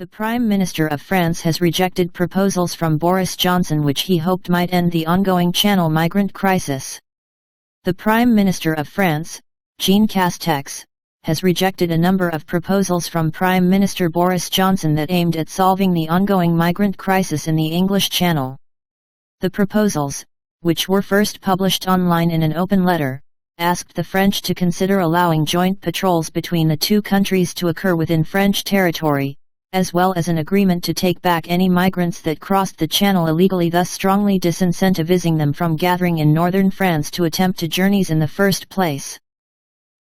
The Prime Minister of France has rejected proposals from Boris Johnson which he hoped might end the ongoing Channel migrant crisis. The Prime Minister of France, Jean Castex, has rejected a number of proposals from Prime Minister Boris Johnson that aimed at solving the ongoing migrant crisis in the English Channel. The proposals, which were first published online in an open letter, asked the French to consider allowing joint patrols between the two countries to occur within French territory, as well as an agreement to take back any migrants that crossed the Channel illegally, thus strongly disincentivizing them from gathering in northern France to attempt to journeys in the first place.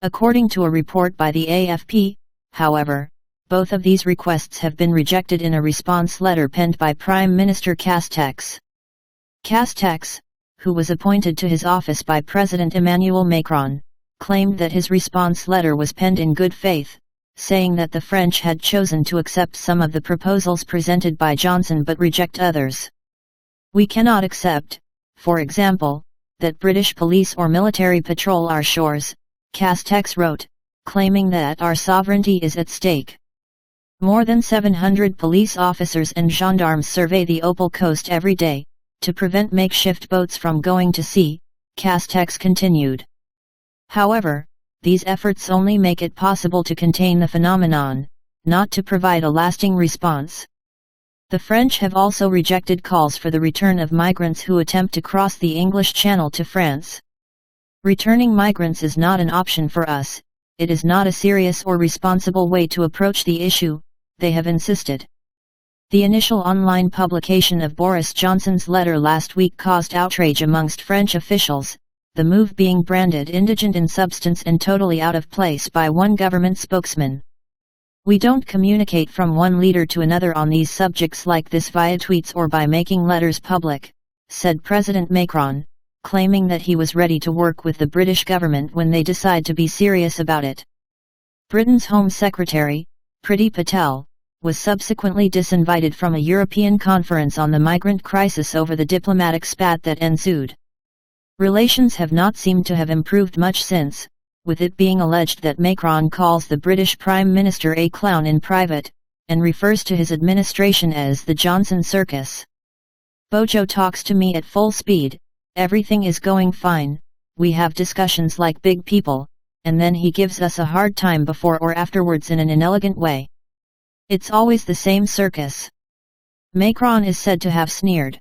According to a report by the AFP, however, both of these requests have been rejected in a response letter penned by Prime Minister Castex. Castex, who was appointed to his office by President Emmanuel Macron, claimed that his response letter was penned in good faith, saying that the French had chosen to accept some of the proposals presented by Johnson but reject others. "We cannot accept, for example, that British police or military patrol our shores," Castex wrote, claiming that our sovereignty is at stake. More than 700 police officers and gendarmes survey the Opal Coast every day, to prevent makeshift boats from going to sea, Castex continued. However, these efforts only make it possible to contain the phenomenon, not to provide a lasting response. The French have also rejected calls for the return of migrants who attempt to cross the English Channel to France. "Returning migrants is not an option for us, it is not a serious or responsible way to approach the issue," they have insisted. The initial online publication of Boris Johnson's letter last week caused outrage amongst French officials, the move being branded indigent in substance and totally out of place by one government spokesman. "We don't communicate from one leader to another on these subjects like this via tweets or by making letters public," said President Macron, claiming that he was ready to work with the British government when they decide to be serious about it. Britain's Home Secretary, Priti Patel, was subsequently disinvited from a European conference on the migrant crisis over the diplomatic spat that ensued. Relations have not seemed to have improved much since, with it being alleged that Macron calls the British Prime Minister a clown in private, and refers to his administration as the Johnson Circus. "Bojo talks to me at full speed, everything is going fine, we have discussions like big people, and then he gives us a hard time before or afterwards in an inelegant way. It's always the same circus." Macron is said to have sneered.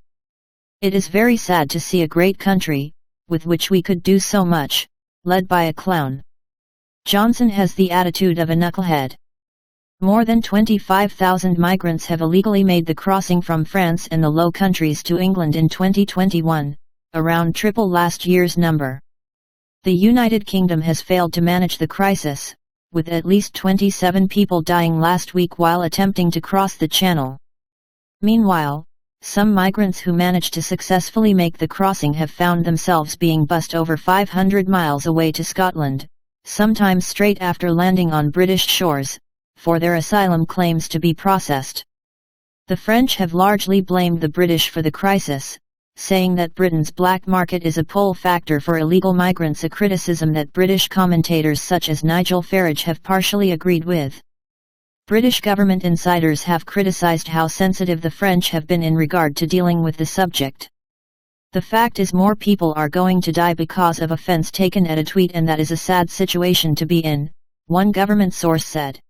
"It is very sad to see a great country, with which we could do so much, led by a clown. Johnson has the attitude of a knucklehead." More than 25,000 migrants have illegally made the crossing from France and the Low Countries to England in 2021, around triple last year's number. The United Kingdom has failed to manage the crisis, with at least 27 people dying last week while attempting to cross the Channel. Meanwhile, some migrants who managed to successfully make the crossing have found themselves being bussed over 500 miles away to Scotland, sometimes straight after landing on British shores, for their asylum claims to be processed. The French have largely blamed the British for the crisis, saying that Britain's black market is a pull factor for illegal migrants, a criticism that British commentators such as Nigel Farage have partially agreed with. British government insiders have criticised how sensitive the French have been in regard to dealing with the subject. "The fact is more people are going to die because of offence taken at a tweet, and that is a sad situation to be in," one government source said.